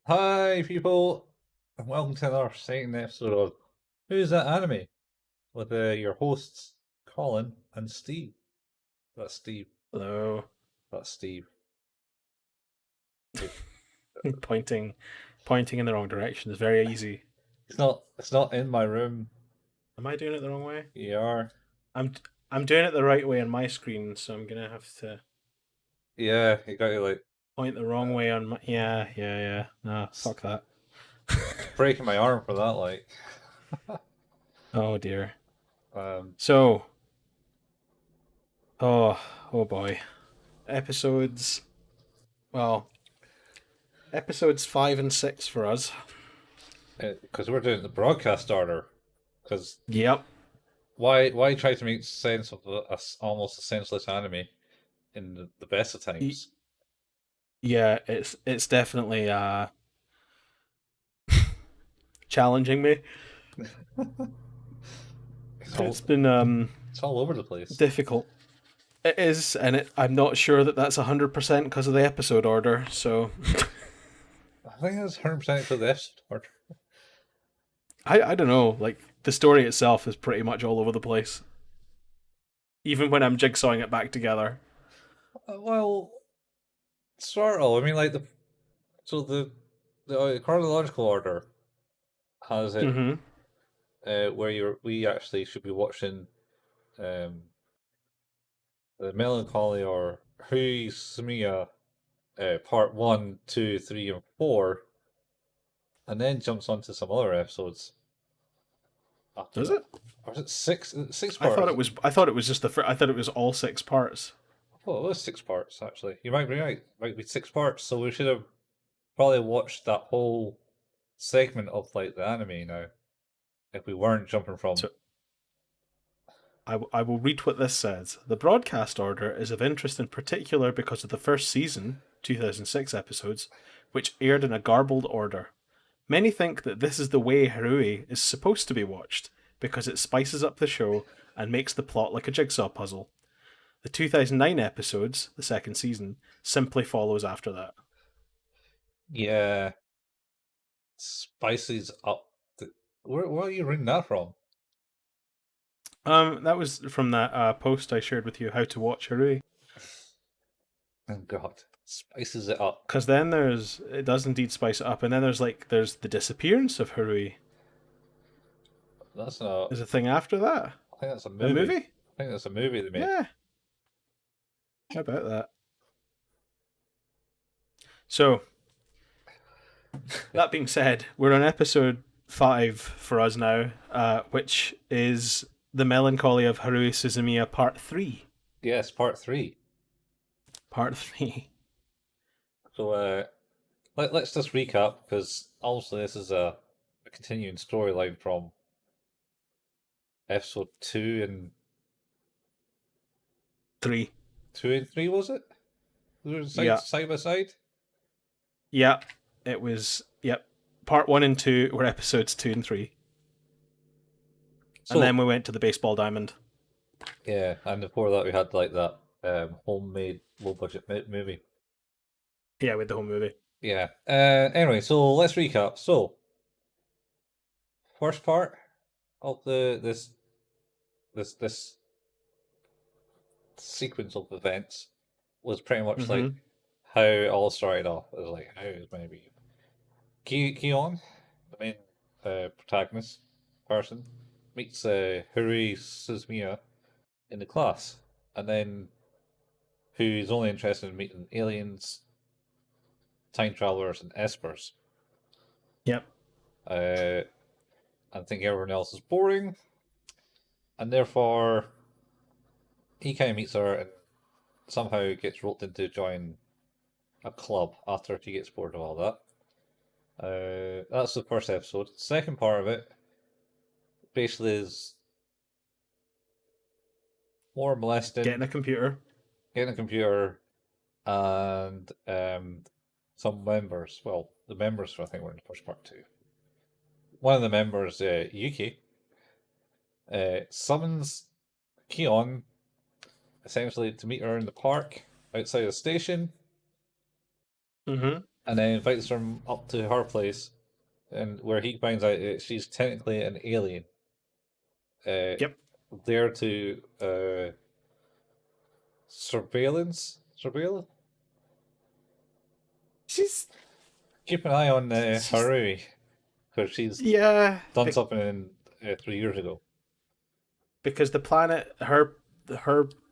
Hi, people, and welcome to another exciting episode of Who's That Anime? With your hosts, Colin and Steve. That's Steve. Hello. That's Steve. Pointing in the wrong direction is very easy. It's not in my room. Am I doing it the wrong way? You are. I'm doing it the right way on my screen, so I'm gonna have to Yeah, you got to like point the wrong way on my. Yeah. No, fuck that. breaking my arm for that. Like, Oh dear. um, So, oh boy, episodes. Well, episodes 5 and 6 for us. because we're doing the broadcast order. Because Yep. why try to make sense of almost a senseless anime in the best of times? Yeah, it's definitely challenging me. It's been It's all over the place. difficult. It is, and I'm not sure that that's 100% because of the episode order. So I think that's 100% for the episode order. I don't know. Like the story itself is pretty much all over the place, even when I'm jigsawing it back together. Well, sort of. I mean, like the chronological order has it Mm-hmm. where we actually should be watching um the Melancholy or Haruhi Suzumiya part 1, 2, 3, and 4, and then jumps onto some other episodes after Does that. it? Or is it six? Is it six I parts? thought it was just I thought it was all 6 parts. Well, it was 6 parts actually. You might be right. Might be 6 parts. So we should have probably watched that whole segment of like the anime now, if we weren't jumping from. So I will read what this says. The broadcast order is of interest in particular because of the first season, 2006 episodes, which aired in a garbled order. Many think that this is the way Haruhi is supposed to be watched, because it spices up the show and makes the plot like a jigsaw puzzle. The 2009 episodes, the second season, simply follows after that. Yeah, spices up. Where are you reading that from? That was from that post I shared with you, how to watch Haruhi. Oh God, spices it up. Because then it does indeed spice it up, and then there's the disappearance of Haruhi. That's not. There's a thing after that. I think that's a A movie. movie? I think that's a movie they made. Yeah. How about that? So, that being said, we're on episode 5 for us now, which is The Melancholy of Haruhi Suzumiya Part 3. Yes, part 3. Part 3. So let's just recap because obviously this is a continuing storyline from episode 2 and 3. 3, was it? They were Yeah. side by side. Yeah. It was, yep. Part 1 and 2 were episodes 2 and 3. So, And then we went to the baseball diamond. yeah, and before that we had like that homemade low budget movie. Yeah, with the whole movie. Yeah. Anyway, so let's recap. So, first part of this sequence of events was pretty much like how it all started off. It was like how it maybe Kyon, the main protagonist person, meets Haruhi Suzumiya in the class, and then who's only interested in meeting aliens, time travelers, and espers. Yep. And think everyone else is boring, and therefore he kind of meets her and somehow gets roped into join a club after he gets bored of all that. That's the first episode. Second part of it basically is more molesting, Getting a computer. getting a computer, and some members. Well, the members I think were in the first part too. One of the members, Yuki, summons Kyon essentially to meet her in the park outside the station. Mm-hmm. and then invites her up to her place, and where he finds out that she's technically an alien, uh, Yep. there to surveil, She's keep an eye on she's Haruhi, because she's yeah, done something 3 years ago. because the planet, her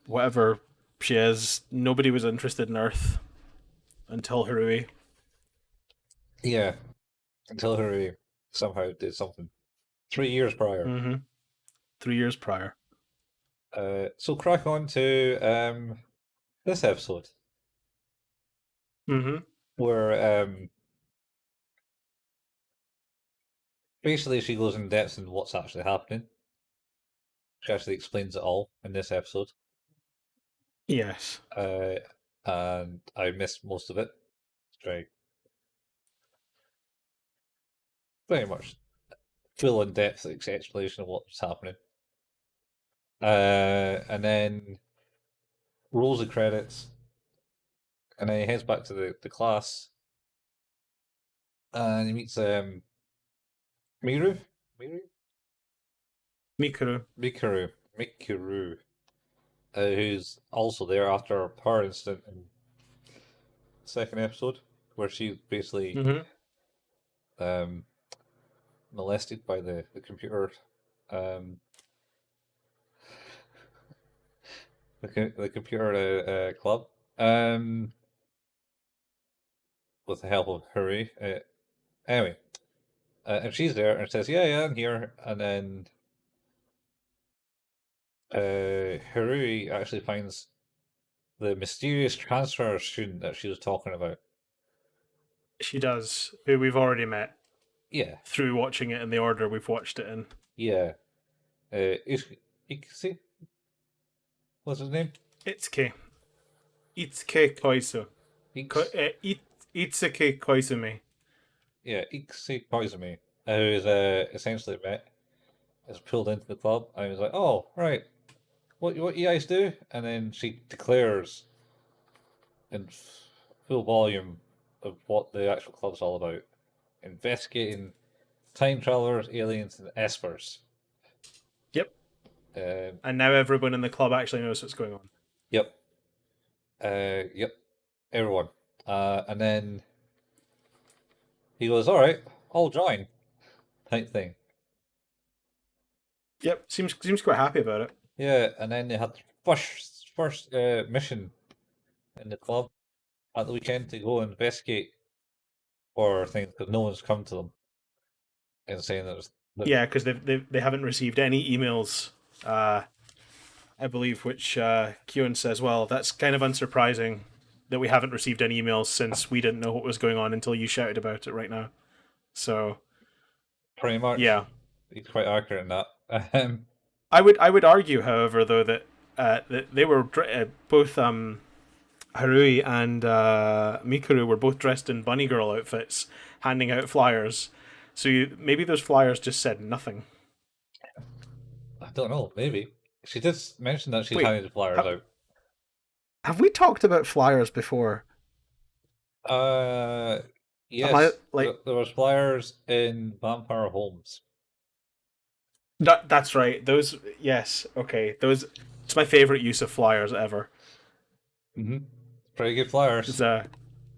whatever she is, nobody was interested in Earth until Haruhi. Yeah, until Haruhi somehow did something 3 years prior. Mm-hmm. 3 years prior. So crack on to this episode Mm-hmm. where basically she goes in depth in what's actually happening. She actually explains it all in this episode. Yes. And I missed most of it. It's very much full in depth explanation of what's happening. And then rolls the credits, and then he heads back to the class, and he meets Miru, Miru, Mikuru. Mikuru, who's also there after her incident in the second episode, where she's basically Mm-hmm. um, molested by the computer, um, the computer club, with the help of Hurry. Anyway, and she's there and says, "Yeah, I'm here," and then Harui actually finds the mysterious transfer student that she was talking about. She does, who we've already met Yeah, through watching it in the order we've watched it in. yeah. Ikusi? What's his name? Itsuke. Itsuke Koisu. Ix, Itsuke Koizumi. yeah, Ikusi Koizumi, who is essentially met, is pulled into the club, and he was like, "Oh, right, what you guys do?" And then she declares in full volume of what the actual club's all about: investigating time travelers, aliens, and espers. Yep. Um, And now everyone in the club actually knows what's going on. yep. Yep. Everyone. And then he goes, "All right, I'll join." Type thing. Yep. Seems quite happy about it. Yeah. And then they had the first mission in the club at the weekend to go investigate for things because no one's come to them and saying that Yeah, because they haven't received any emails. I believe, which Kyon says, well, that's kind of unsurprising that we haven't received any emails since we didn't know what was going on until you shouted about it right now. So pretty much yeah, he's quite accurate in that. I would argue, however, though that they were both Harui and Mikuru were both dressed in bunny girl outfits, handing out flyers. So maybe those flyers just said nothing. I don't know. Maybe she did mention that she's Wait, handing the flyers out. have we talked about flyers before? Uh, Am I yes, like there was flyers in Vampire Homes. that's right? Those, yes, okay. Those, it's my favorite use of flyers ever. Mm-hmm. Pretty good flyers. It's a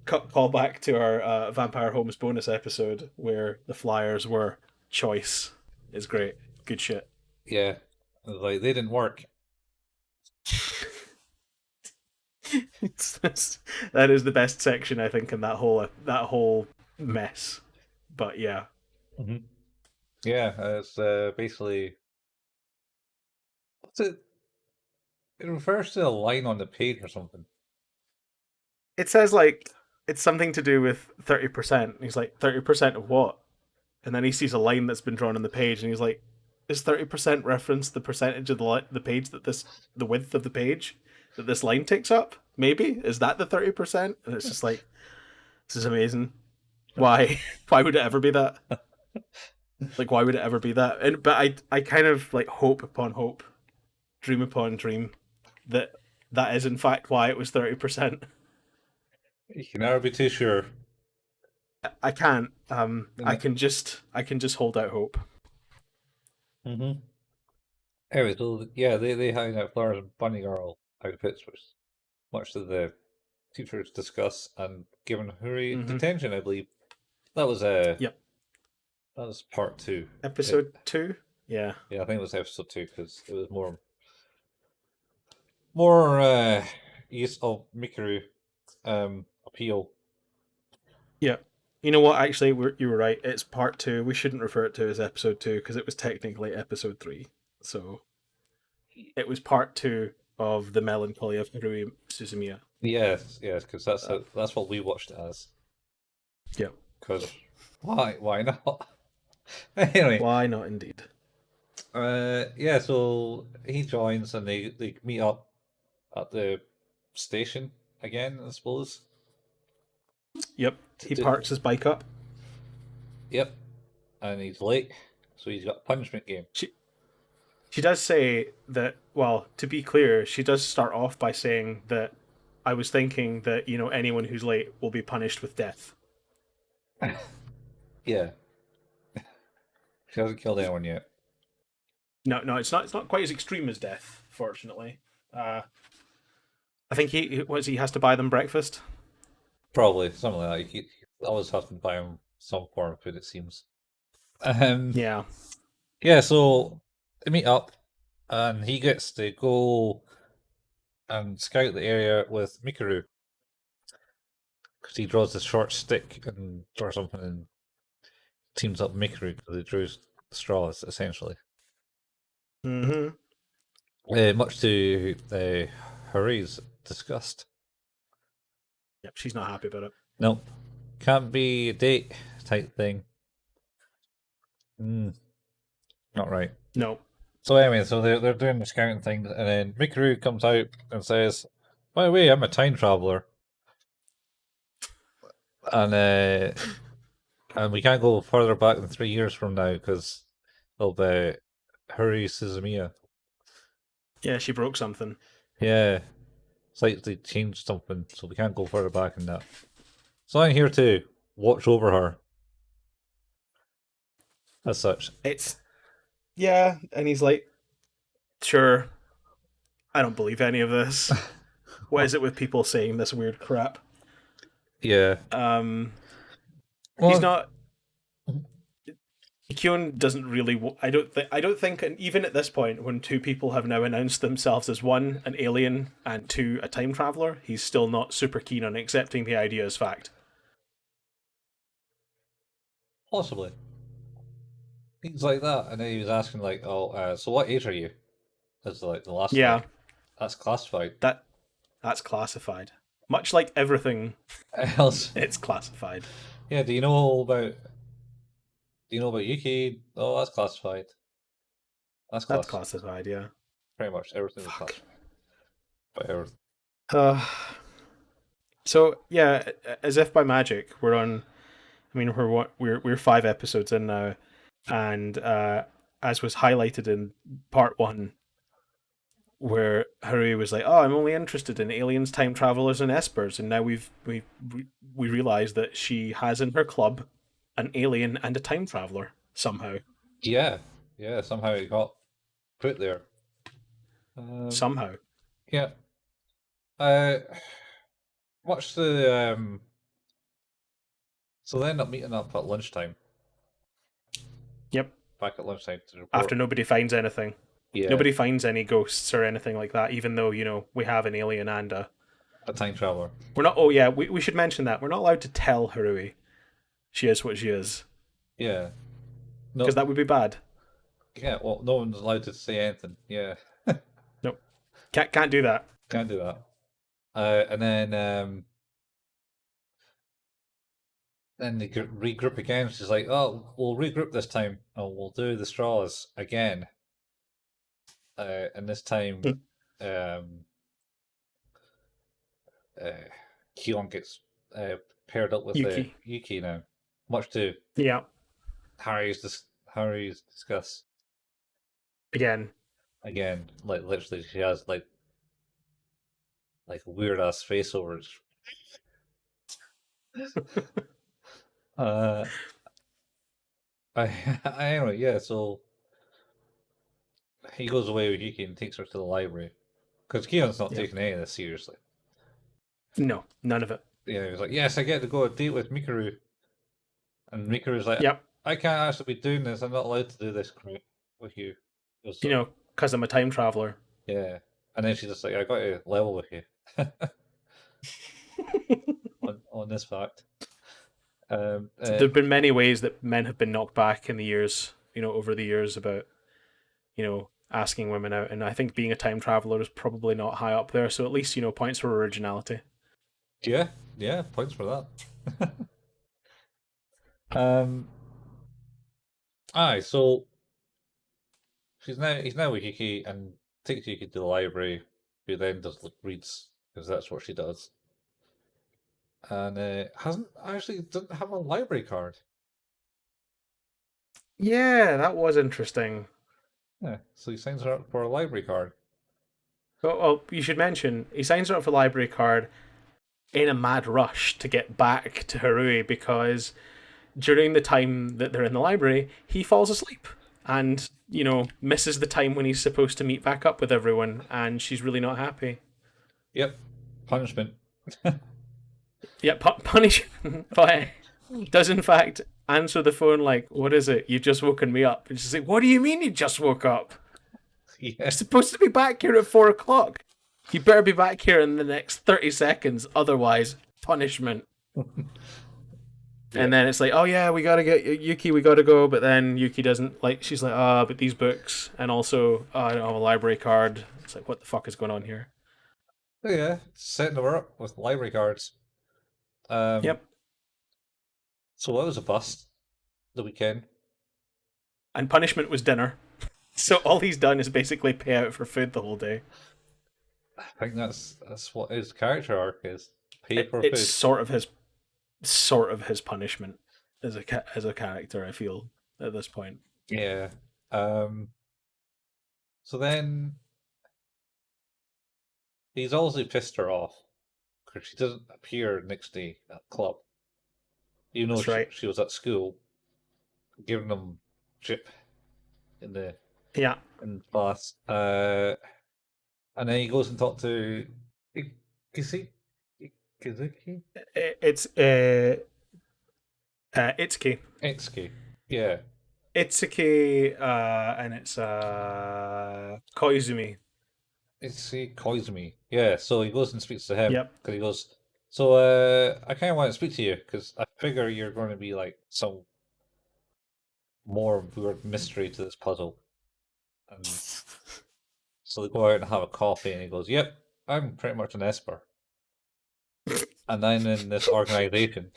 call back to our Vampire Homes bonus episode where the flyers were choice. Is great, good shit. Yeah, like they didn't work. That is the best section I think in that whole mess. But yeah, Mm-hmm. Yeah, it's basically what's it? It refers to a line on the page or something. it says like it's something to do with 30%. He's like 30% of what? And then he sees a line that's been drawn on the page, and he's like, "Is 30% reference the percentage of the page that the width of the page that this line takes up? Maybe is that the 30%?" And it's just like, this is amazing. Why? Why would it ever be that? Like, why would it ever be that? And but I kind of like hope upon hope, dream upon dream, that that is in fact why it was 30%. You can never be too sure. I can't. And I can just hold out hope. mm-hmm. Anyway, so yeah, they hang out flowers and bunny girl outfits, which much to the teachers discuss, and given Huri Mm-hmm. detention, I believe that was a Yep. that was part two. Episode 2. Yeah. Yeah, I think it was episode two because it was more use of Mikuru appeal. Yeah. You know what? Actually, you were right. It's part 2. We shouldn't refer it to as episode 2 because it was technically episode 3. So it was part 2 of the Melancholy of Haruhi Suzumiya. Yes, yes, because Uh, that's what we watched it as. yeah. Because why not? Anyway, Why not? Indeed. yeah, so he joins and they meet up at the station again, I suppose. Yep. To He do, parks his bike up. yep, and he's late, so he's got a punishment game. She does say that. Well, to be clear, she does start off by saying that I was thinking that anyone who's late will be punished with death. Yeah, she hasn't killed anyone yet. No, no, it's not. It's not quite as extreme as death, fortunately. I think he has to buy them breakfast. Probably something like that. You always have to buy him some form of food, it seems. Um, Yeah. yeah, so they meet up, and he gets to go and scout the area with Mikuru because he draws a short stick and or something and teams up Mikuru because he drews straws essentially. Mm-hmm. Much to Haruhi's disgust. Yep. She's not happy about it. Nope, can't be a date type thing. Mm, not right. No. So anyway, so they're doing the scouting thing, and then Mikuru comes out and says, "By the way, I'm a time traveler, and and we can't go further back than 3 years from now because it'll be Haruhi Suzumiya." Yeah, she broke something. Yeah, slightly changed something, so we can't go further back than that. So I'm here to watch over her, as such. It's yeah, and he's like, sure. I don't believe any of this. What is it with people saying this weird crap? Yeah. He's Well, not. Kyon doesn't really. I don't think. I don't think. And even at this point, when two people have now announced themselves as one an alien and two a time traveler, he's still not super keen on accepting the idea as fact. possibly. Things like that, and then he was asking like, "Oh, so what age are you?" That's like the last Yeah, like, that's classified. that's classified. Much like everything, Else, it's classified. yeah. Do you know about Yuki? Oh, that's classified. That's That's class. classified. Yeah. Pretty much everything is Fuck. classified. But everything. Uh, so yeah, as if by magic, we're on. I mean, we're 5 episodes in now, and as was highlighted in part 1, where Haruhi was like, "Oh, I'm only interested in aliens, time travelers, and espers," and now we realize that she has in her club an alien and a time traveler somehow. Yeah, yeah. Somehow it got put there. Um, Somehow. yeah. Uh, what's the So they end up meeting up at lunchtime. Yep. Back at lunchtime to report. After nobody finds anything, Yeah, nobody finds any ghosts or anything like that. Even though we have an alien and a. a time traveler. We're not. Oh yeah, we should mention that we're not allowed to tell Haruhi she is what she is Yeah. No. because that would be bad. Yeah. Well, no one's allowed to say anything. Yeah. Nope. Can't do that. Can't do that. And then they regroup again. She's like, "Oh, we'll regroup this time. Oh, we'll do the straws again. And this time, um, uh, Kyon gets paired up with Yuki. Yuki now, much to Yeah. Harry's disgust. Again. Again, like literally, she has like a weird ass face over it. Uh, anyway, yeah. So he goes away with Yuki and takes her to the library because Kyon's not Yeah. taking any of this seriously. No, none of it. Yeah, he's like, "Yes, I get to go on a date with Mikuru," and Mikuru's like, Yep. "I can't actually be doing this. I'm not allowed to do this crap with you." You So know, because I'm a time traveler. yeah, and then she's just like, "I got to level with you on this fact." Um, So uh, there've been many ways that men have been knocked back in the years, over the years about, asking women out. And I think being a time traveler is probably not high up there. So at least, points for originality. yeah, yeah, points for that. um, aye, so he's now with Yuki and takes Yuki to the library, who then does reads because that's what she does, and hasn't actually doesn't have a library card. Yeah, that was interesting. Yeah, so he signs her up for a library card. Well, you should mention he signs her up for library card in a mad rush to get back to Haruhi because during the time that they're in the library, he falls asleep and, misses the time when he's supposed to meet back up with everyone, and she's really not happy. Yep, punishment. Yeah, punishment, but does in fact answer the phone like, "What is it? You've just woken me up." And she's like, "What do you mean you just woke up? Yeah, You're supposed to be back here at 4 o'clock. You better be back here in the next 30 seconds, otherwise, punishment." yeah, And then it's like, "Oh yeah, we gotta get Yuki, we gotta go." But then Yuki doesn't like. She's like, "Ah, but these books, and also I don't have a library card." It's like, what the fuck is going on here? yeah. Setting her up with library cards. Um, Yep. so that was a bust. The weekend. And punishment was dinner. So all he's done is basically pay out for food the whole day. I think that's what his character arc is. Pay for It's food. sort of his punishment as a character. I feel at this point. Yeah. Um. So then he's also pissed her off because she doesn't appear next day at the club. You know, That's right. she was at school giving them chip in the Yeah. in class. And then he goes and talks to Kisi Kizuki It's Itsuki. Itsuki. Yeah, Itsuki, and it's Koizumi. Itsuki Koizumi. Yeah, so he goes and speaks to him Yep. because he goes. So I kind of want to speak to you because I figure you're going to be like some more weird mystery to this puzzle. And so they go out and have a coffee, and he goes, "Yep, I'm pretty much an esper." And I'm in this organization,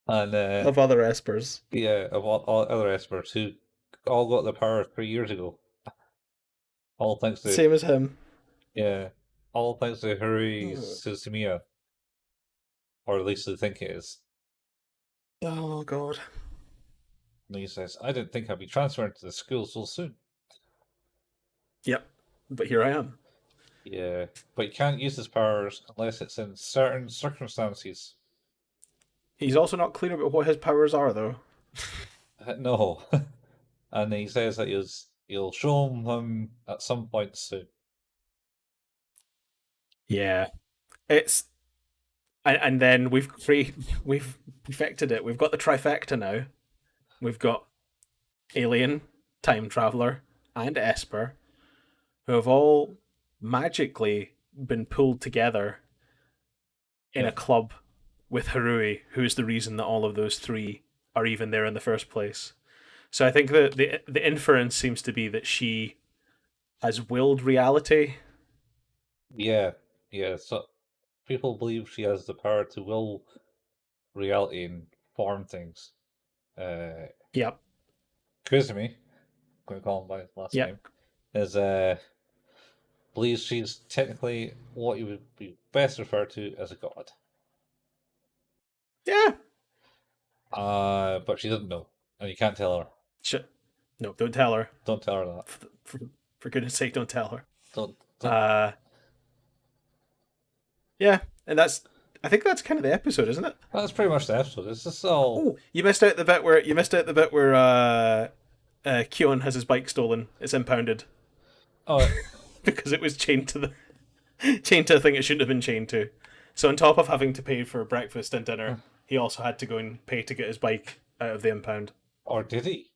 and Of other espers. yeah, of all other espers who all got their power 3 years ago, all thanks to Same as him. yeah, all thanks to Haruhi Suzumiya, or at least they think it is. Oh god. And he says, "I didn't think I'd be transferred to the school so soon." Yep. But here I am. Yeah, but you can't use his powers unless it's in certain circumstances. He's also not clear about what his powers are, though. No, and he says that he'll show him at some point soon. Yeah. It's and then we've perfected it. We've got the trifecta now. We've got alien, time traveler, and Esper, who have all magically been pulled together in Yeah, a club with Haruhi, who's the reason that all of those three are even there in the first place. So I think that the inference seems to be that she has willed reality. yeah, yeah. So people believe she has the power to will reality and form things. Uh, Yep. Kuzumi, I'm going to call him by his last Yep. name, is believes she's technically what you would be best referred to as a god. Yeah. But she doesn't know, and you can't tell her. Shit. No, don't tell her. Don't tell her that. For goodness sake, don't tell her. Don't. Uh, yeah, and that's I think that's kind of the episode, isn't it? That's pretty much the episode. It's just all. Oh, you missed out the bit where Kyon has his bike stolen. It's impounded Oh, because it was chained to a thing it shouldn't have been chained to. So on top of having to pay for breakfast and dinner, he also had to go and pay to get his bike out of the impound. or did he?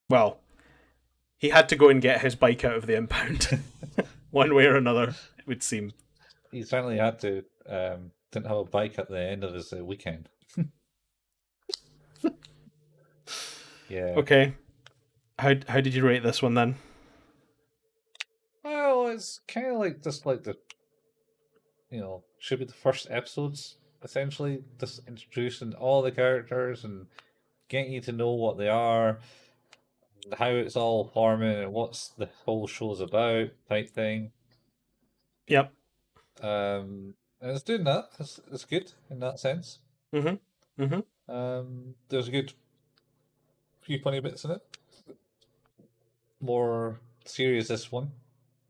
Well, he had to go and get his bike out of the impound. One way or another, it would seem. He certainly had to. Didn't have a bike at the end of his weekend. Yeah. Okay. How did you rate this one then? Well, it's kind of like just like should be the first episodes, essentially, just introducing all the characters and getting you to know what they are, how it's all forming, and what's the whole show's about, type thing. Yep. And it's doing that. It's good in that sense. Mm-hmm. There's a good few funny bits in it. More serious this one,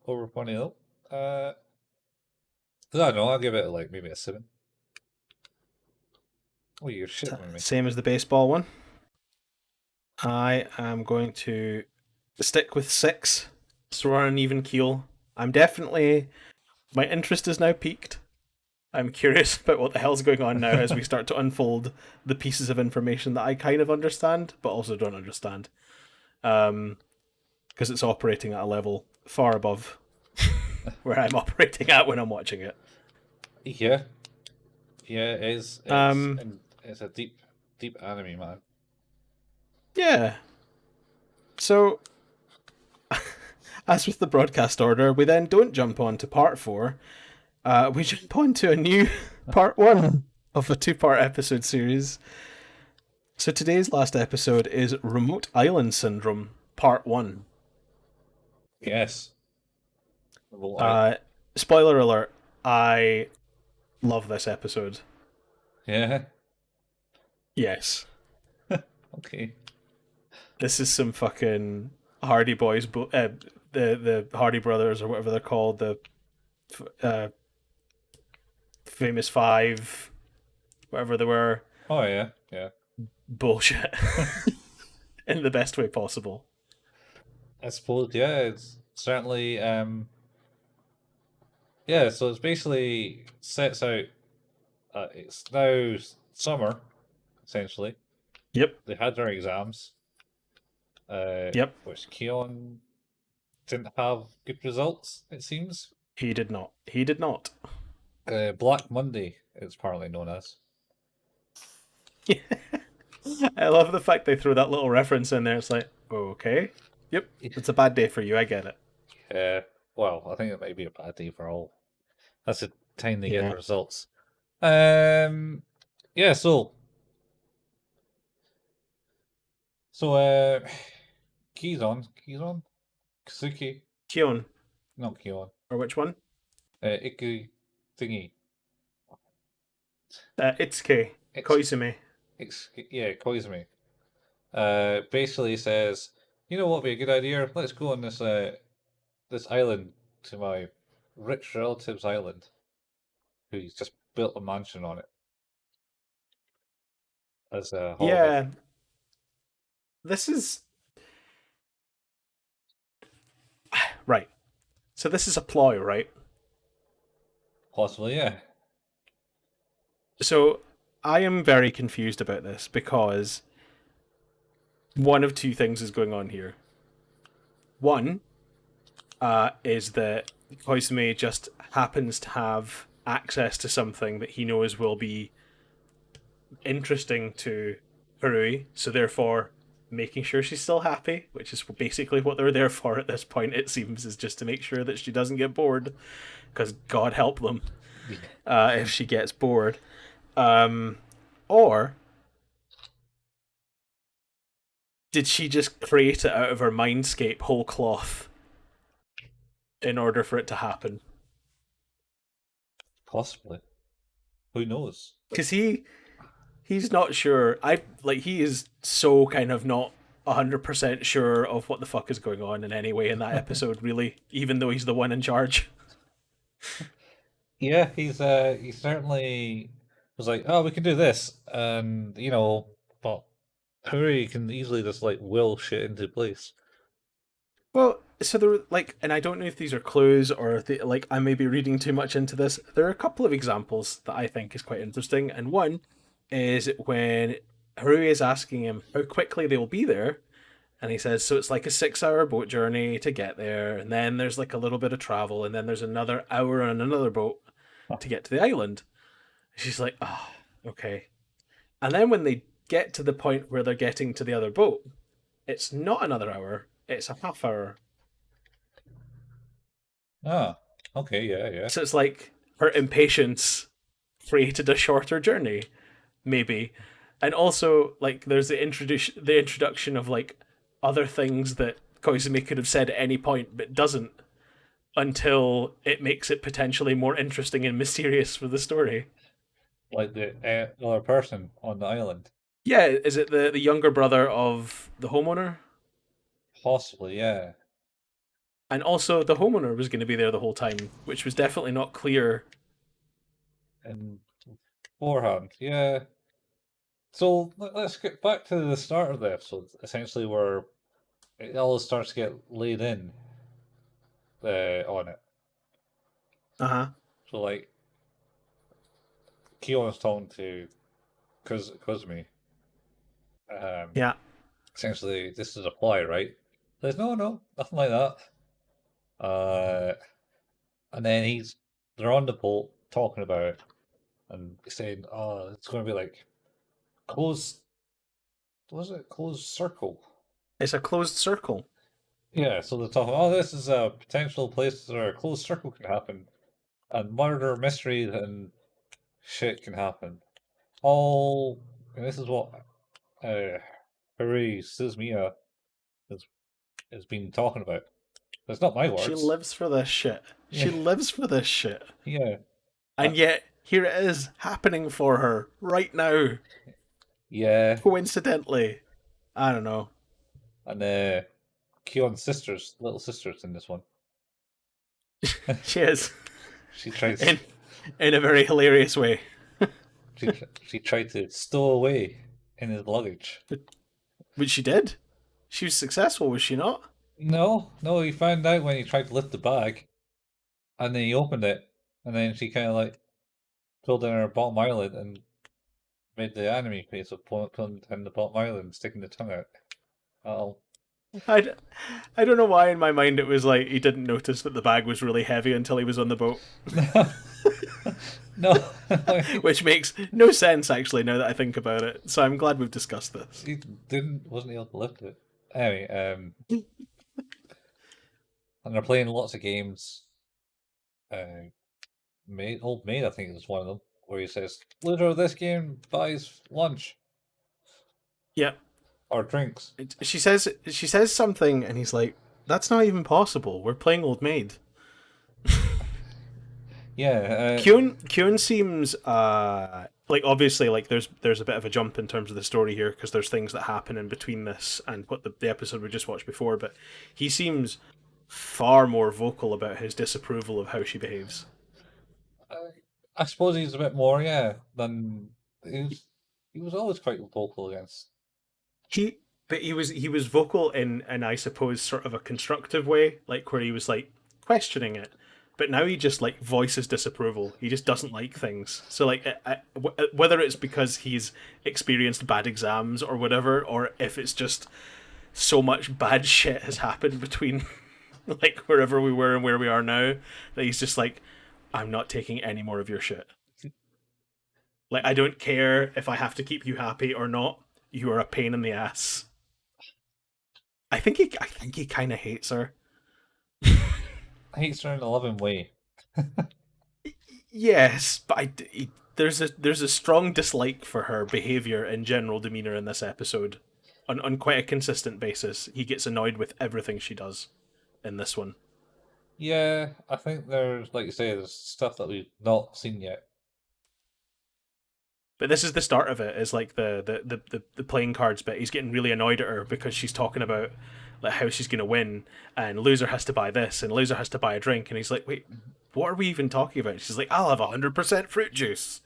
over funny though. I don't know. I'll give it like maybe a 7. Oh, you're shitting with me. Same as the baseball one. I am going to stick with 6. So we're on an even keel. My interest is now peaked. I'm curious about what the hell's going on now as we start to unfold the pieces of information that I kind of understand, but also don't understand. Because it's operating at a level far above where I'm operating at when I'm watching it. Yeah. Yeah, it is. It's a deep anime, man. Yeah. So, as with the broadcast order, we then don't jump on to part 4. We jump on to a new part 1 of a 2-part episode series. So today's last episode is Remote Island Syndrome, part 1. Yes. Spoiler alert, I love this episode. Yeah. Yes. Okay. This is some fucking Hardy Boys, the Hardy Brothers or whatever they're called, the famous 5, whatever they were. Oh yeah, yeah. Bullshit. In the best way possible. I suppose, yeah, it's certainly yeah, so it's basically sets out it's now summer, essentially. Yep. They had their exams. Yep. Which Kyon didn't have good results, it seems. He did not. Black Monday, it's apparently known as. I love the fact they threw that little reference in there. It's like, okay. Yep. It's a bad day for you, I get it. Yeah. Well, I think it might be a bad day for all. That's the time they get the results. Yeah, so Kyon, Kazuki. Kyon. Not Kyon. Or which one? Iku thingy. Itsuke. Koizumi. Yeah, Koizumi. Basically says, you know what would be a good idea? Let's go on this island to my rich relative's island, who's just built a mansion on it. As a holiday. Yeah. This is right. So this is a ploy, right? Possibly, yeah. So I am very confused about this because one of two things is going on here. One is that Koizumi just happens to have access to something that he knows will be interesting to Haruhi, so therefore making sure she's still happy, which is basically what they're there for at this point, it seems, is just to make sure that she doesn't get bored, because God help them if she gets bored. Or did she just create it out of her mindscape whole cloth in order for it to happen? Possibly. Who knows? Because he's not sure. He is so kind of not 100% sure of what the fuck is going on in any way in that episode, really, even though he's the one in charge. Yeah, he certainly was like, oh, we can do this, and but Haruhi can easily just like will shit into place. Well, so there, like, and I don't know if these are clues or if like I may be reading too much into this. There are a couple of examples that I think is quite interesting, and one is when Haruhi is asking him how quickly they will be there, and he says, so it's like a 6 hour boat journey to get there, and then there's like a little bit of travel, and then there's another hour on another boat to get to the island. She's like, oh, okay. And then when they get to the point where they're getting to the other boat, it's not another hour, it's a half hour. Ah, okay, yeah, yeah. So it's like her impatience created a shorter journey, maybe. And also, like, there's the introduction of like other things that Koizumi could have said at any point, but doesn't until it makes it potentially more interesting and mysterious for the story. Like the other person on the island, Yeah, is it the younger brother of the homeowner? possibly, yeah. And also, the homeowner was going to be there the whole time, which was definitely not clear. And beforehand, yeah. So let's get back to the start of the episode, essentially where it all starts to get laid in on it. Uh huh. So like Kyon is talking to Kuzumi. Um, Yeah. essentially, this is a ploy, right? Says no, no, nothing like that. Uh, and then they're on the boat talking about it and saying, "Oh, it's going to be like closed. Was it closed circle?" It's a closed circle. Yeah. So they're talking. Oh, this is a potential place where a closed circle can happen, and murder, mystery, and shit can happen. All, and this is what uh, Haruhi Suzumiya has has been talking about. It's not my She words. lives for this shit. Yeah, She lives for this shit. yeah, uh, And yet, here it is happening for her right now. yeah. Coincidentally. I don't know. And Kyon's sisters, little sisters in this one. She is. She tries, In, in a very hilarious way. she tried to stow away in his luggage. But she did. She was successful, was she not? No, no, he found out when he tried to lift the bag, and then he opened it, and then she kind of like pulled in her bottom eyelid and made the anime face of pulling in the bottom eyelid and sticking the tongue out. Oh, I, I don't know why in my mind it was like he didn't notice that the bag was really heavy until he was on the boat. no, Which makes no sense actually now that I think about it. So I'm glad we've discussed this. he wasn't able to lift it. Anyway, and they're playing lots of games. Old Maid, I think is one of them, where he says, "Loser of this game buys lunch Yeah. or drinks." She says something and he's like, that's not even possible. We're playing Old Maid. Yeah, Kyon seems like obviously like there's a bit of a jump in terms of the story here because there's things that happen in between this and what the episode we just watched before, but he seems far more vocal about his disapproval of how she behaves. I suppose he's a bit more, yeah, than he was always quite vocal against. He but he was vocal in I suppose sort of a constructive way, like where he was like questioning it. But now he just like voices disapproval. He just doesn't like things. So like whether it's because he's experienced bad exams or whatever, or if it's just so much bad shit has happened between like wherever we were and where we are now that he's just like, I'm not taking any more of your shit. Like I don't care if I have to keep you happy or not. You are a pain in the ass. I think he kind of hates her. Hates her in a loving way. Yes, but there's a strong dislike for her behavior and general demeanor in this episode. On quite a consistent basis, he gets annoyed with everything she does in this one. Yeah, I think there's, like you say, there's stuff that we've not seen yet. But this is the start of it. Is like the playing cards bit. He's getting really annoyed at her because she's talking about like how she's gonna win, and loser has to buy this, and loser has to buy a drink, and he's like, wait, what are we even talking about? She's like, I'll have 100% fruit juice.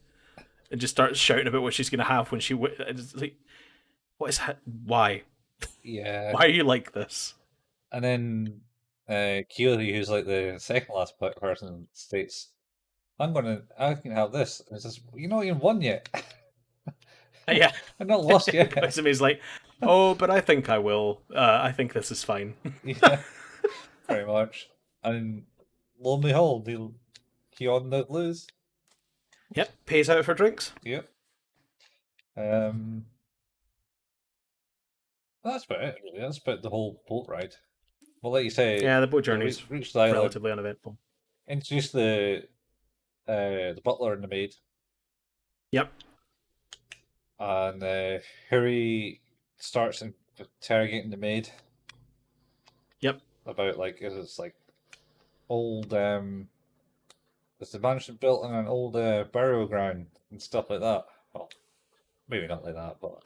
And just starts shouting about what she's going to have when she... It's like, why? Yeah. Why are you like this? And then Kyoto, who's like the second last person, states, I can have this. And he says, you're not even won yet. Yeah. I'm not lost yet. Koizumi's like, oh, but I think I will. I think this is fine. Yeah, pretty much. And lo and behold, Kyon don't lose. Yep, pays out for drinks. Yep. That's about it, really. That's about the whole boat ride. Well, like you say, Yeah, the boat journey's reached the island, relatively uneventful. introduced the butler and the maid, Yep. and Haruhi starts interrogating the maid. Yep. About like it's like old is the mansion built on an old burial ground and stuff like that. Well, maybe not like that, but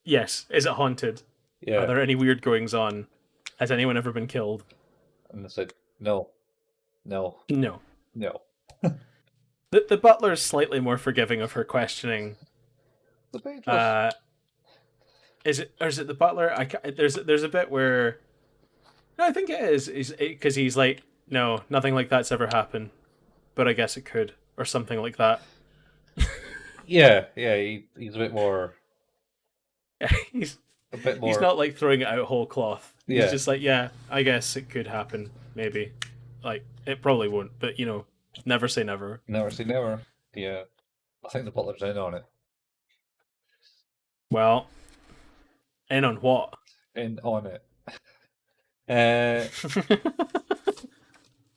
yes, is it haunted? yeah. Are there any weird goings on? Has anyone ever been killed? And I said, no. No. The butler's slightly more forgiving of her questioning. The maid was... is it the butler? There's a bit where... No, I think it is. Because he's like, no, nothing like that's ever happened. But I guess it could. Or something like that. Yeah, he's a bit more... he's a bit more... He's not like throwing it out whole cloth. Yeah. He's just like, yeah, I guess it could happen. Maybe. Like, it probably won't. But, never say never. Never say never. Yeah. I think the butler's in on it. Well, in on what? In on it.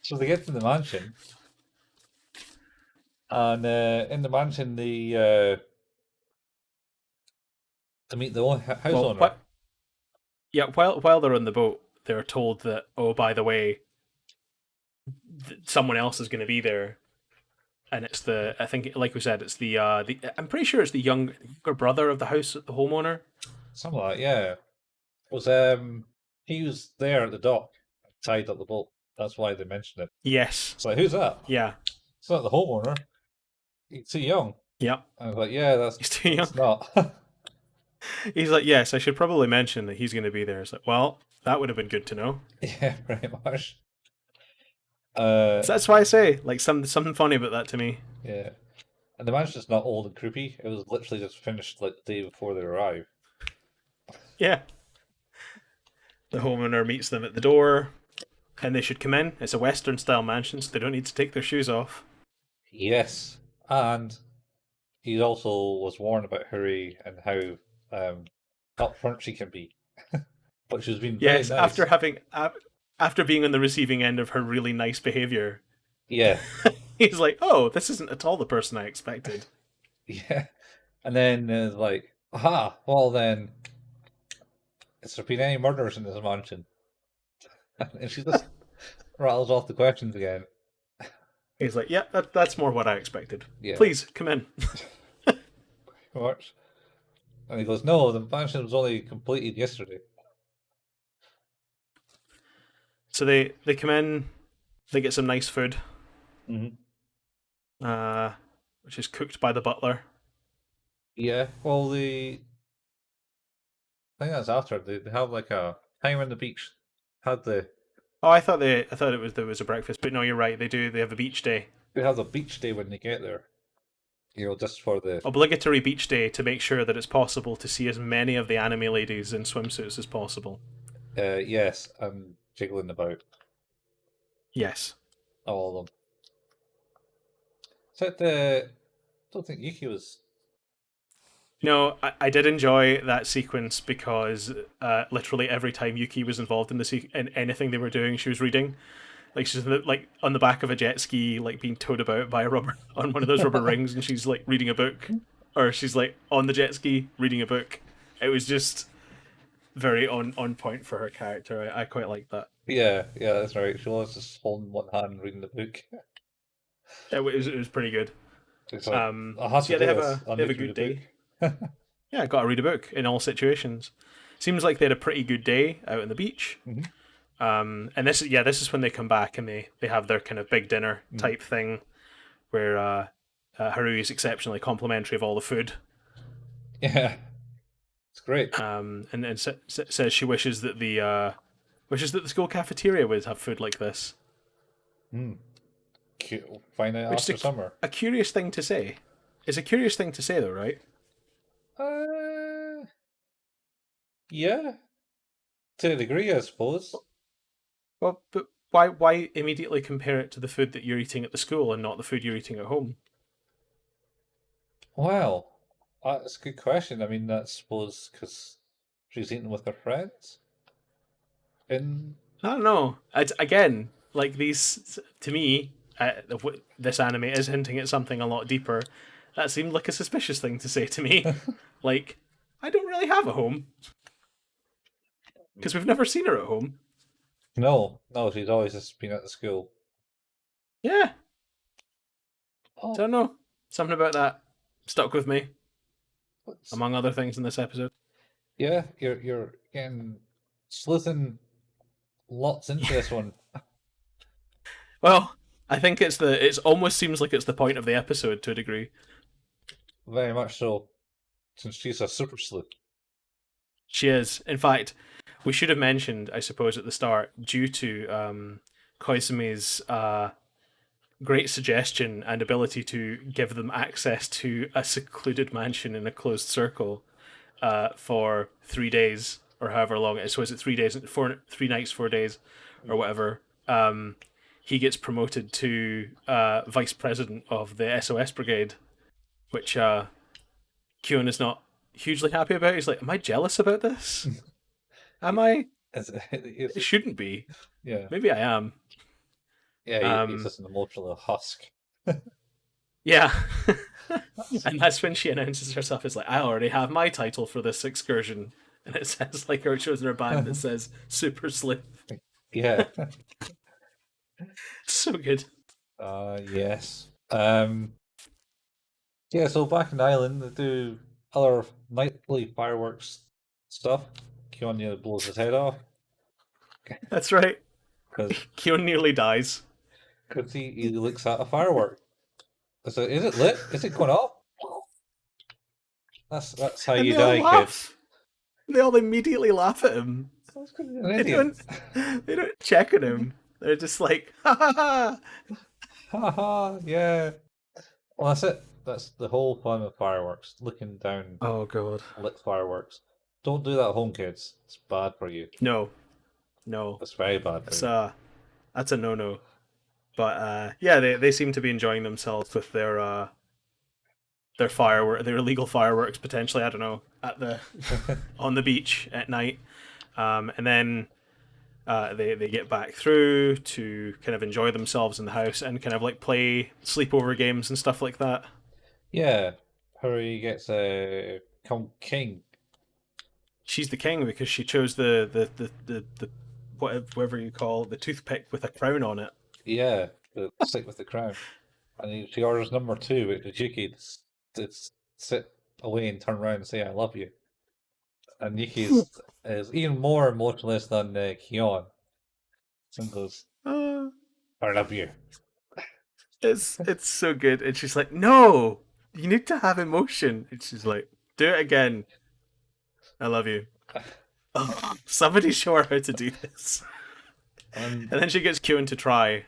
So they get to the mansion. And in the mansion, they meet the house owner. Yeah, while they're on the boat, they're told that, oh, by the way, someone else is going to be there, and it's I think, like we said, it's the I'm pretty sure it's the younger brother of the homeowner. Something like that, yeah. It was he was there at the dock, tied up the boat. That's why they mentioned it. Yes. It's like, who's that? Yeah. It's not the homeowner. He's too young. Yeah. I was like, yeah, he's too young. It's not. He's like, yes, I should probably mention that he's going to be there. It's like, well, that would have been good to know. Yeah, pretty much. So that's why I say, like, something funny about that to me. Yeah. And the mansion's not old and creepy. It was literally just finished like the day before they arrived. Yeah. The homeowner meets them at the door, and they should come in. It's a Western-style mansion, so they don't need to take their shoes off. Yes. And he also was warned about Haruhi and how upfront she can be. But she's been very nice. After being on the receiving end of her really nice behavior. Yeah. He's like, oh, this isn't at all the person I expected. Yeah. And then like, aha, well then, has there been any murders in this mansion? And she just rattles off the questions again. He's like, yeah, that's more what I expected. Yeah. Please, come in. What? And he goes, no, the mansion was only completed yesterday. So they come in, they get some nice food. Mm-hmm. Which is cooked by the butler. Yeah, well, I think that's after. They have like a time on the beach. Had the... Oh, I thought there was a breakfast, but no, you're right. They do. They have a beach day. They have a beach day when they get there. Just for the... Obligatory beach day to make sure that it's possible to see as many of the anime ladies in swimsuits as possible. Yes, and jiggling about. Yes. All of them. Except, I don't think Yuki was... No, I did enjoy that sequence because literally every time Yuki was involved in anything they were doing, she was reading. Like she's like on the back of a jet ski, like being towed about by on one of those rubber rings, and she's like reading a book, or she's like on the jet ski reading a book. It was just very on point for her character. I quite liked that. Yeah, that's right. She was just holding one hand reading the book. It was pretty good. It's like, they have a good day. Yeah, I got to read a book in all situations. Seems like they had a pretty good day out on the beach. Mm-hmm. And this is when they come back and they have their kind of big dinner type thing, where Haruhi is exceptionally complimentary of all the food. Yeah, it's great. And says she wishes that the school cafeteria would have food like this. Find out Which after is summer. a curious thing to say. It's a curious thing to say, though, right? Yeah, to a degree, I suppose. Well, but why immediately compare it to the food that you're eating at the school and not the food you're eating at home? Well, that's a good question. I mean, I suppose because she's eating with her friends. And I don't know. Again, like these, to me, this anime is hinting at something a lot deeper. That seemed like a suspicious thing to say to me. Like, I don't really have a home. Because we've never seen her at home. no, she's always just been at the school. Yeah. Oh, Don't know. Something about that stuck with me, what's- among other things in this episode. yeah, you're getting sleuthing lots into this one. Well, I think it almost seems like it's the point of the episode to a degree. Very much so, since she's a super sleuth. She is. In fact, we should have mentioned, I suppose, at the start, due to Koizumi's great suggestion and ability to give them access to a secluded mansion in a closed circle for 3 days or however long it is. So is it 3 days, 3 nights, 4 days, or whatever? He gets promoted to vice president of the SOS Brigade, which Kyon is not hugely happy about. He's like, "Am I jealous about this? Am I? It shouldn't be. Yeah. Maybe I am." Yeah, he's just an emotional husk. Yeah. And that's when she announces herself as like, "I already have my title for this excursion." And it says, like, her shows her band that says Super Sleuth. Yeah. So good. Yes. Yeah, so back in the island, they do other nightly fireworks stuff. Kyon blows his head off. That's right. Because Kyon nearly dies. he looks at a firework. Is it lit? Is it going off? That's how And you they all die, kid. laugh. They all immediately laugh at him. That's 'cause he's an idiot. They don't check on him. They're just like, ha ha ha. Haha, yeah. Well, that's it. That's the whole fun of fireworks. Looking down Oh god. lit fireworks. Don't do that at home, kids. It's bad for you. No. It's very bad for you. That's a no-no. But yeah, they seem to be enjoying themselves with their illegal fireworks potentially. I don't know, at the on the beach at night, and then they get back through to kind of enjoy themselves in the house and kind of like play sleepover games and stuff like that. Yeah, Haruhi gets become king. She's the king because she chose the whatever you call the toothpick with a crown on it. Yeah, the stick with the crown. And she orders number 2 with the Yuki to sit away and turn around and say, "I love you." And Yuki is even more emotionless than Kyon. And goes, Uh, "I love you." it's so good, and she's like, "No, you need to have emotion." And she's like, "Do it again. I love you." Oh, somebody show her how to do this. And then she gets Kyon to try.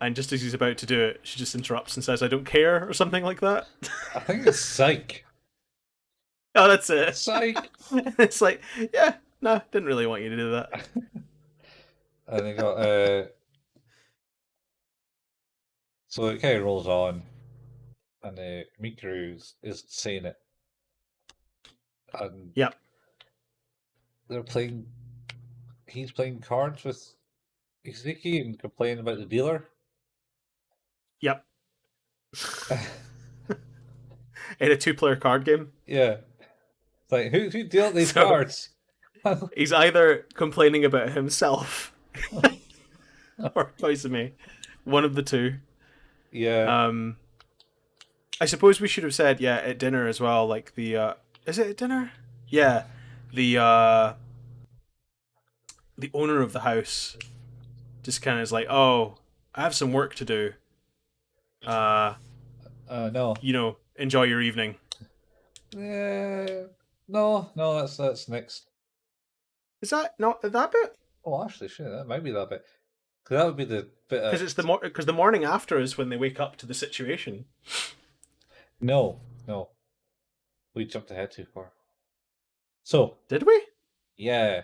And just as he's about to do it, she just interrupts and says, "I don't care," or something like that. I think it's psych. Oh, that's it. Psych. It's like, yeah, no, didn't really want you to do that. And they got so it kind of rolls on, and Mikuru is saying it, and Yep. they're playing. He's playing cards with Izuki and complaining about the dealer. Yep. In a 2-player card game. Yeah, it's like who dealt these So- cards? He's either complaining about himself or Koizumi. One of the two. Yeah, I suppose we should have said, yeah, at dinner as well, like the is it at dinner? Yeah. The the owner of the house just kind of is like, "Oh, I have some work to do. Uh, No. enjoy your evening." No, that's next. Is that not that bit? Oh, actually, shit, that might be that bit. Because that would be the bit. Because the morning after is when they wake up to the situation. No, we jumped ahead too far. So Did we? yeah.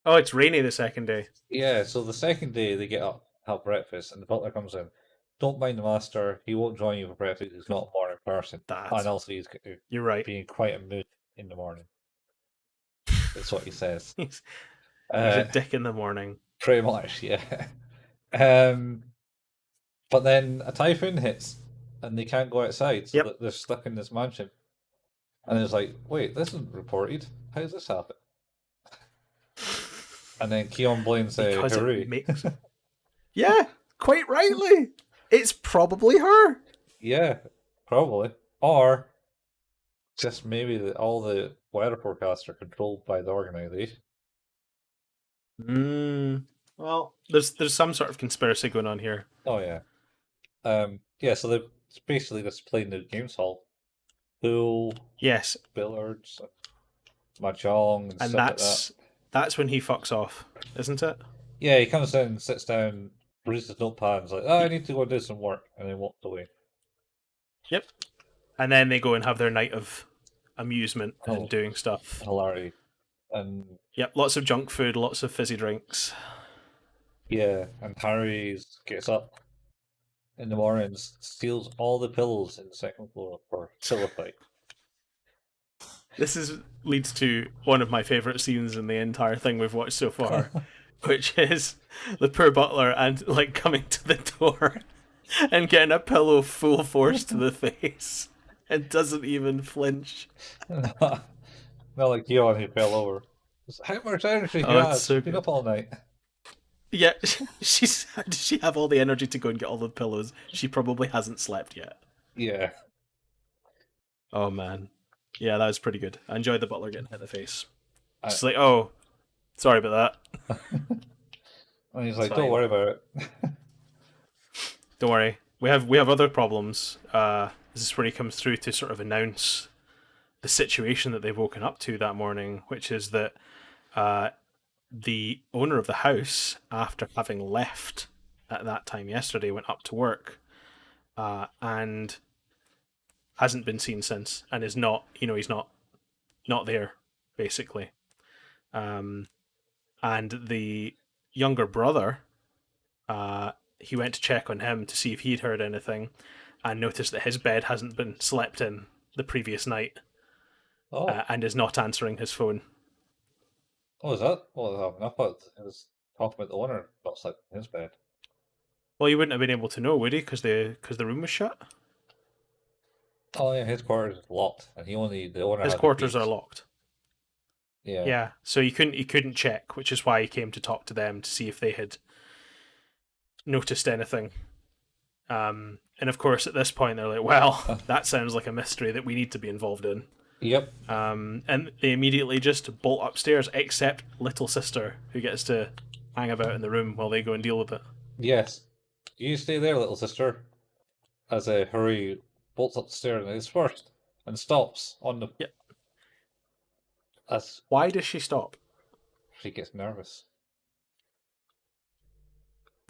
Oh, it's rainy the second day. Yeah, so the second day they get up, have breakfast, and the butler comes in. Don't mind the master, he won't join you for breakfast, he's not a morning person. And also he's You're right. being quite a mood in the morning. That's what he says. He's a dick in the morning. Pretty much, yeah. But then a typhoon hits, and they can't go outside, so that they're stuck in this mansion. And it's like, wait, this isn't reported. How does this happen? And then Kyon blames Haruhi. Yeah, quite rightly. It's probably her. Yeah, probably. Or just maybe all the weather forecasts are controlled by the organization. Well, there's some sort of conspiracy going on here. Oh yeah. Yeah, so they're basically just playing the games hall. Pool. Yes. Billiards. Mahjong and stuff like that. That's when he fucks off, isn't it? Yeah, he comes in, sits down, reads his notepad, and is like, "Oh, I need to go do some work," and then walks away. Yep. And then they go and have their night of amusement and doing stuff. Hilarity. And yep, lots of junk food, lots of fizzy drinks. Yeah, and Harry gets up in the morning, steals all the pillows in the second floor for Sillifight. This leads to one of my favourite scenes in the entire thing we've watched so far, which is the poor butler and coming to the door and getting a pillow full force to the face and doesn't even flinch. Not like Kyon, who fell over. How much energy do you have? So been up all night. Yeah, does she have all the energy to go and get all the pillows? She probably hasn't slept yet. Yeah. Oh man. Yeah, that was pretty good. I enjoyed the butler getting hit in the face. She's like, "Oh, sorry about that." And he's like, "Don't worry about it." Don't worry. We have other problems. This is where he comes through to sort of announce the situation that they've woken up to that morning, which is that the owner of the house, after having left at that time yesterday, went up to work and hasn't been seen since, and is not, he's not there, basically. And the younger brother, he went to check on him to see if he'd heard anything, and noticed that his bed hasn't been slept in the previous night, and is not answering his phone. Oh, is that what was happening? I thought it was talking about the owner not slept in his bed. Well, you wouldn't have been able to know, would he? Because the room was shut. Oh yeah, his quarters is locked, and the owner. His quarters are locked. Yeah. Yeah. So he couldn't check, which is why he came to talk to them to see if they had noticed anything. And of course, at this point, they're like, "Well, that sounds like a mystery that we need to be involved in." Yep. And they immediately just bolt upstairs, except little sister, who gets to hang about in the room while they go and deal with it. Yes. You stay there, little sister. As Haruhi bolts up the stairs and is first and stops on the. Yep. That's. Why does she stop? She gets nervous.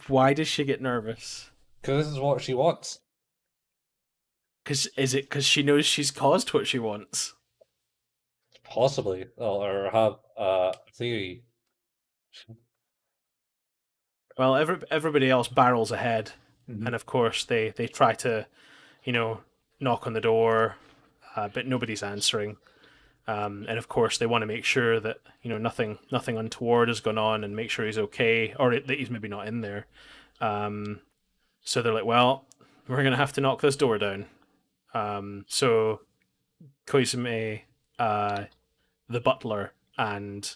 Why does she get nervous? Because this is what she wants. Is it because she knows she's caused what she wants? Possibly, or have a theory. Well, everybody else barrels ahead, and of course they try to, knock on the door, but nobody's answering. And of course they want to make sure that nothing untoward has gone on, and make sure he's okay, or that he's maybe not in there. So they're like, "Well, we're gonna have to knock this door down." So Koizumi, the butler, and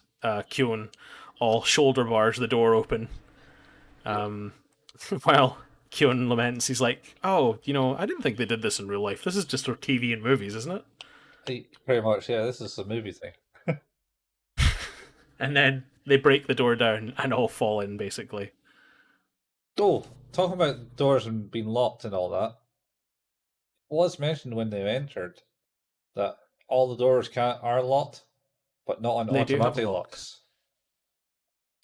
Kyon all shoulder barge the door open. While Kyon laments, he's like, "Oh, I didn't think they did this in real life. This is just for TV and movies, isn't it?" Pretty much, yeah. This is a movie thing. and then they break the door down and all fall in, basically. Oh, talking about doors and being locked and all that. It was mentioned when they entered that all the doors are locked, but not on They do have automatic locks. locks.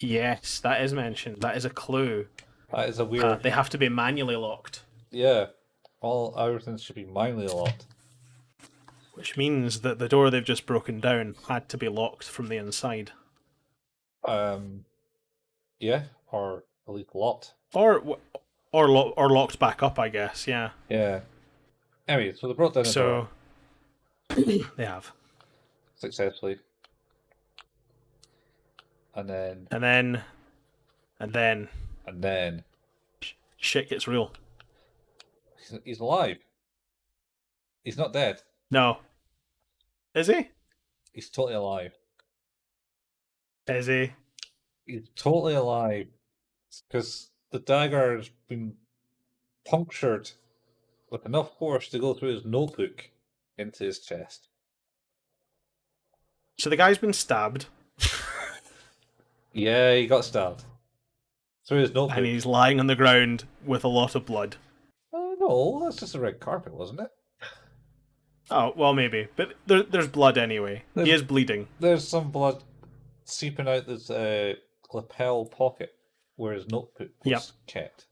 Yes, that is mentioned. That is a clue. That is a weird. They have to be manually locked. Yeah, everything should be manually locked. Which means that the door they've just broken down had to be locked from the inside. Yeah, or at least locked. Or locked back up, I guess. Yeah. Yeah. Anyway, so they brought down the door they have. successfully, and then shit gets real. he's alive. He's not dead. No. Is he? He's totally alive. Is he? He's totally alive because the dagger has been punctured with enough force to go through his notebook into his chest. So the guy's been stabbed. Yeah, he got stabbed through his notebook. And he's lying on the ground with a lot of blood. No, that's just a red carpet, wasn't it? Oh, well, maybe. But there's blood anyway. He is bleeding. There's some blood seeping out this lapel pocket where his notebook was kept.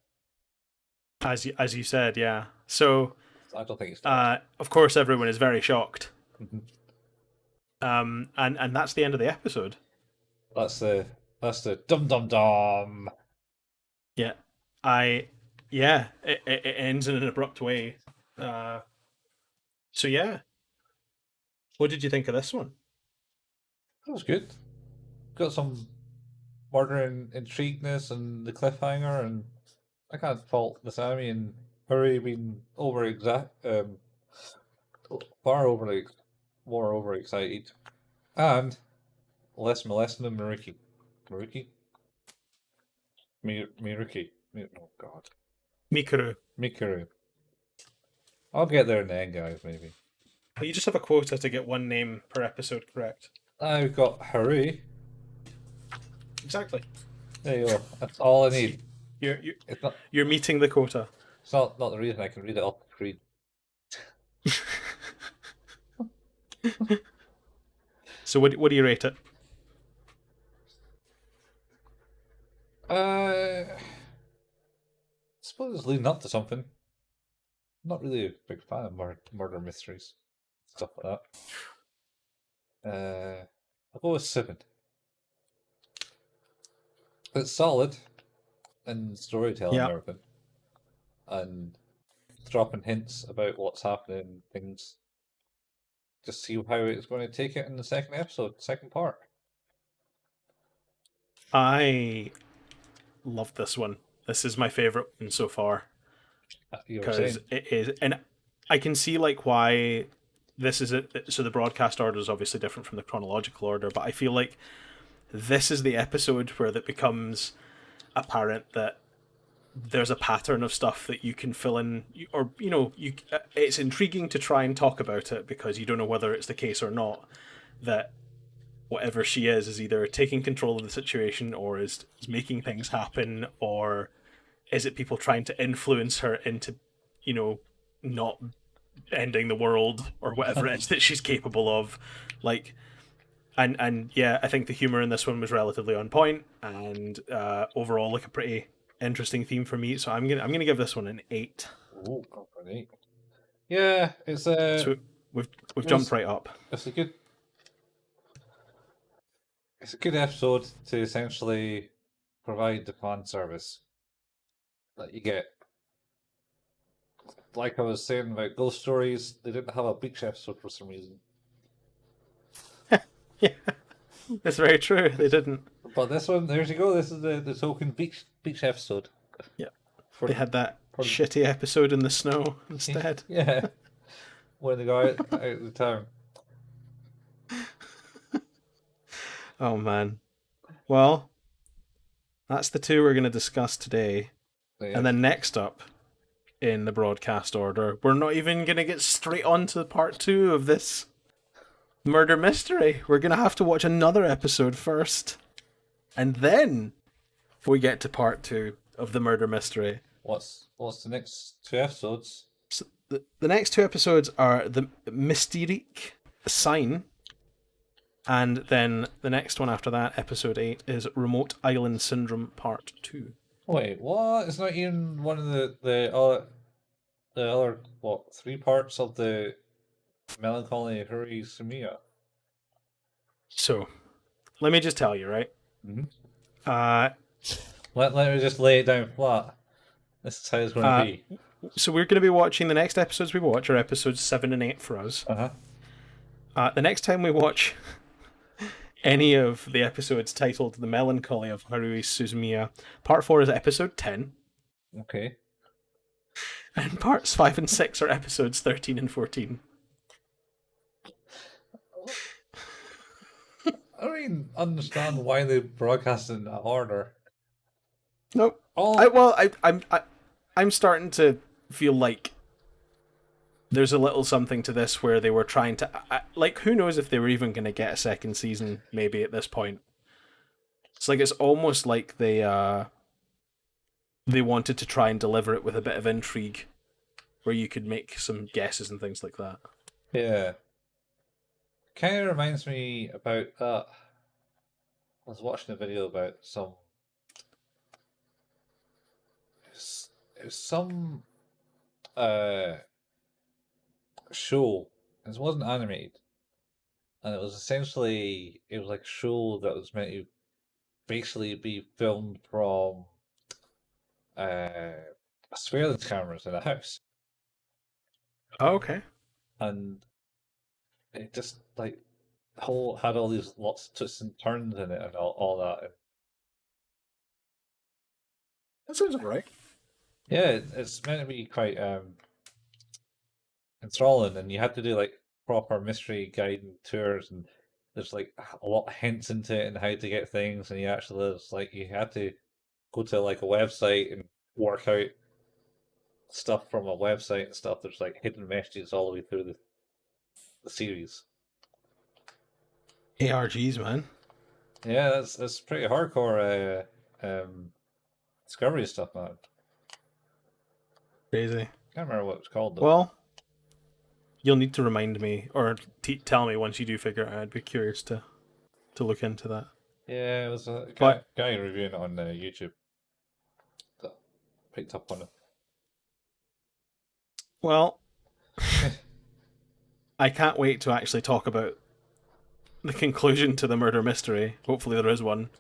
As you said, yeah. So I don't think it's dead. Of course, everyone is very shocked. Mm-hmm. And that's the end of the episode. That's the dum dum dum. Yeah. It ends in an abrupt way. So yeah. What did you think of this one? That was good. Got some murder and intrigueness and the cliffhanger, and I can't fault Masami and Haruhi being more overexcited, and less molesting than Miruki. Oh God. Mikuru. I'll get there in the end, guys. Maybe. Well, you just have a quota to get one name per episode correct. I've got Haruhi. Exactly. There you go. That's all I need. You're meeting the quota. It's not the reason I can read it off the screen. So what do you rate it? I suppose it's leading up to something. I'm not really a big fan of murder mysteries, stuff like that. I'll go with 7. It's solid in storytelling and everything, and dropping hints about what's happening, things. Just see how it's going to take it in the second part. I love this one. This is my favorite one so far. Because it is, and I can see like why this is it. So the broadcast order is obviously different from the chronological order, but I feel like this is the episode where it becomes apparent that there's a pattern of stuff that you can fill in, or it's intriguing to try and talk about it because you don't know whether it's the case or not, that whatever she is either taking control of the situation or is making things happen, or is it people trying to influence her into, not ending the world or whatever it is that she's capable of, like. And yeah, I think the humor in this one was relatively on point, and overall, like a pretty interesting theme for me. So I'm gonna give this one an 8. Oh, an 8. Yeah, it's so we've jumped right up. It's a good episode to essentially provide the fan service that you get. Like I was saying about Ghost Stories, they didn't have a beach episode for some reason. Yeah, that's very true. They didn't. But this one, there you go. This is the token beach episode. Yeah, they had that shitty episode in the snow instead. Yeah, when they go out of the town. Oh man. Well, that's the 2 we're going to discuss today, and then next up in the broadcast order, we're not even going to get straight on to part 2 of this Murder mystery. We're gonna have to watch another episode first, and then we get to part 2 of the murder mystery. What's the next 2 episodes? So the next 2 episodes are the Mysterique Sign, and then the next one after that, episode 8, is Remote Island Syndrome Part 2. Wait, what? It's not even one of the other 3 parts of the Melancholy Haruhi Suzumiya. So, let me just tell you, right? Mm-hmm. Let me just lay it down flat. This is how it's going to be. So we're going to be watching, the next episodes we watch are episodes 7 and 8 for us. The next time we watch any of the episodes titled The Melancholy of Haruhi Suzumiya, part 4 is episode 10. Okay. And parts 5 and 6 are episodes 13 and 14. I don't even understand why they broadcast in that order. Nope. I'm starting to feel like there's a little something to this where they were trying to... like, who knows if they were even going to get a second season, maybe, at this point. It's almost like they wanted to try and deliver it with a bit of intrigue, where you could make some guesses and things like that. Yeah. Kind of reminds me about that. I was watching a video about some... It was some show. It wasn't animated, and it was essentially like a show that was meant to basically be filmed from surveillance cameras in a house. Oh, okay. And it just like had all these lots of twists and turns in it and all that. That sounds alright. Yeah, it's meant to be quite enthralling, and you have to do like proper mystery guided tours, and there's like a lot of hints into it and how to get things, and you had to go to like a website and work out stuff from a website and stuff. There's like hidden messages all the way through the series. ARGs, man. Yeah, that's pretty hardcore Discovery stuff, man. Crazy. Can't remember what it was called though. Well, you'll need to remind me or tell me once you do figure it out. I'd be curious to look into that. Yeah, it was a guy reviewing it on YouTube that picked up on it. Well, I can't wait to actually talk about the conclusion to the murder mystery. Hopefully there is one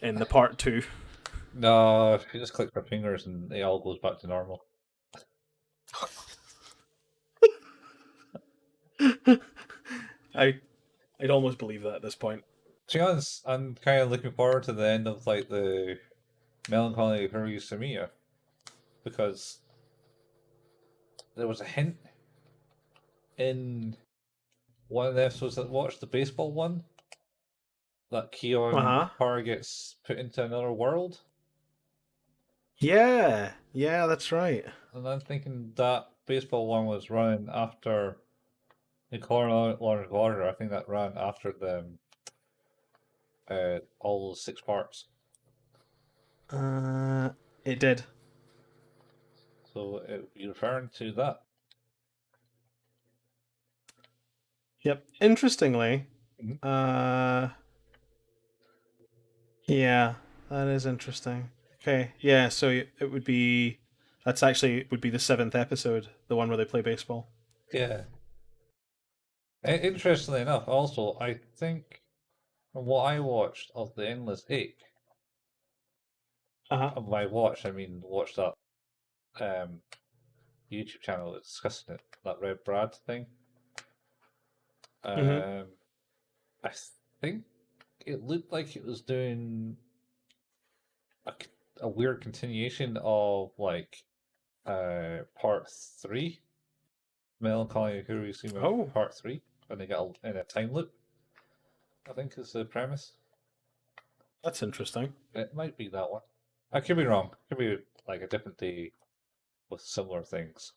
in the part 2. No, if you just click your fingers and it all goes back to normal. I'd almost believe that at this point. To be honest, I'm kind of looking forward to the end of like the Melancholy Haruhi Suzumiya, because there was a hint in one of the episodes that watched, the baseball one, that Kyon power gets put into another world. Yeah, that's right. And I'm thinking that baseball one was running after the chronological order. I think that ran after the all 6 parts. It did. So it would be referring to that. Yep. Interestingly, yeah, that is interesting. Okay, yeah, so it would be... That's actually would be the 7th episode, the one where they play baseball. Yeah. Interestingly enough, also, I think from what I watched of the Endless Ache, and by watch, I mean watch that YouTube channel that's discussing it, that Red Brad thing. I think it looked like it was doing a weird continuation of like part 3, Melancholy Haruhi Suzumiya part 3, and they got in a time loop, I think is the premise. That's interesting. It might be that one. I could be wrong. It could be like a different day with similar things.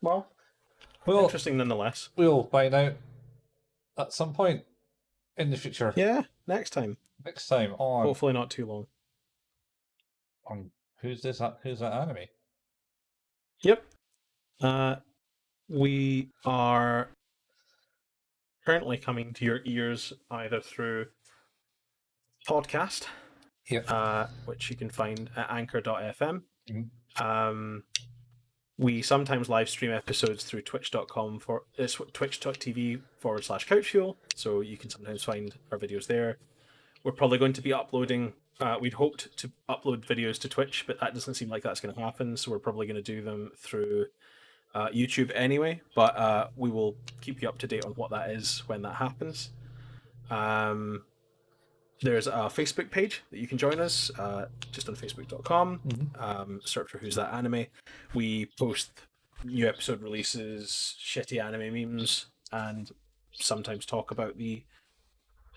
Well, interesting nonetheless. We'll find out at some point in the future. Yeah, next time. Next time on Hopefully not too long. Who's that anime? Yep. We are currently coming to your ears either through podcast, which you can find at anchor.fm. We sometimes live stream episodes through twitch.tv/couchfuel, so you can sometimes find our videos there. We're probably going to be uploading. We'd hoped to upload videos to Twitch, but that doesn't seem like that's going to happen, so we're probably going to do them through YouTube anyway, but we will keep you up to date on what that is when that happens. There's a Facebook page that you can join us, just on facebook.com. Search for Who's That Anime. We post new episode releases, shitty anime memes, and sometimes talk about the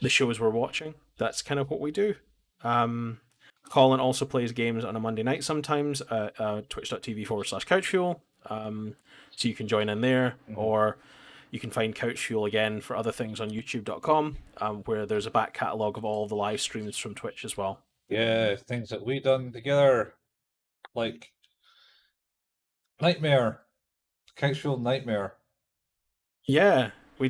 shows we're watching. That's kind of what we do. Colin also plays games on a Monday night sometimes at twitch.tv/couchfuel. So you can join in there, or you can find Couch Fuel again for other things on youtube.com, where there's a back catalogue of all the live streams from Twitch as well. Yeah, things that we done together, like Nightmare, Couch Fuel Nightmare. Yeah, we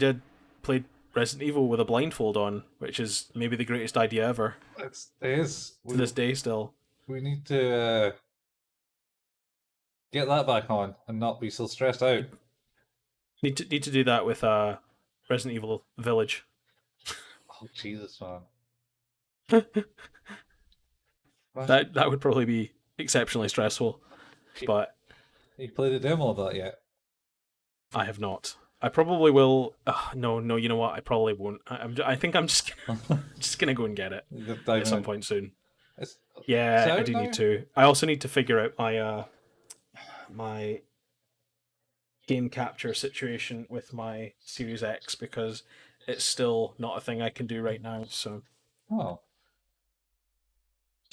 played Resident Evil with a blindfold on, which is maybe the greatest idea ever. It is. To this day still. We need to get that back on and not be so stressed out. Need to do that with Resident Evil Village. Oh Jesus, man! that would probably be exceptionally stressful. But you played a demo of that yet? I have not. I probably will. No. You know what? I probably won't. I think I'm just gonna go and get it at some point soon. Yeah, I do need to. I also need to figure out my game capture situation with my Series X, because it's still not a thing I can do right now. So, which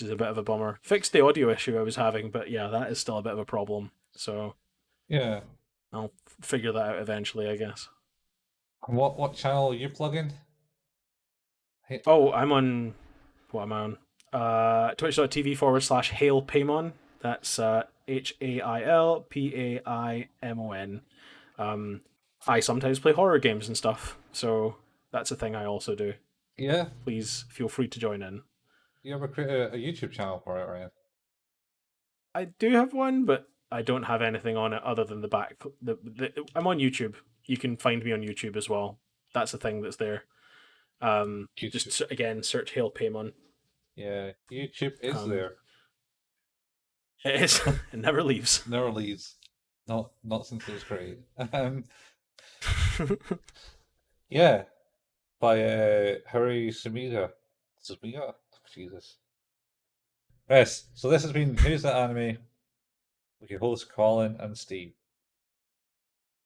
is a bit of a bummer. Fixed the audio issue I was having, but yeah, that is still a bit of a problem. So, yeah, I'll figure that out eventually, I guess. What channel are you plugging? Oh, I'm on. What am I on? Twitch.tv/HailPaimon. That's HailPaimon. I sometimes play horror games and stuff, so that's a thing I also do. Yeah. Please feel free to join in. You ever create a YouTube channel for it, Ryan? I do have one, but I don't have anything on it other than the back. I'm on YouTube. You can find me on YouTube as well. That's the thing that's there. Just again, search HailPaimon. Yeah, YouTube is there. It is. It never leaves. Never leaves. Not since it was created. Yeah, by Haruhi Suzumiya. Jesus. Yes. So this has been Who's That Anime with your hosts Colin and Steve.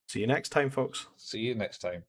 See you next time, folks. See you next time.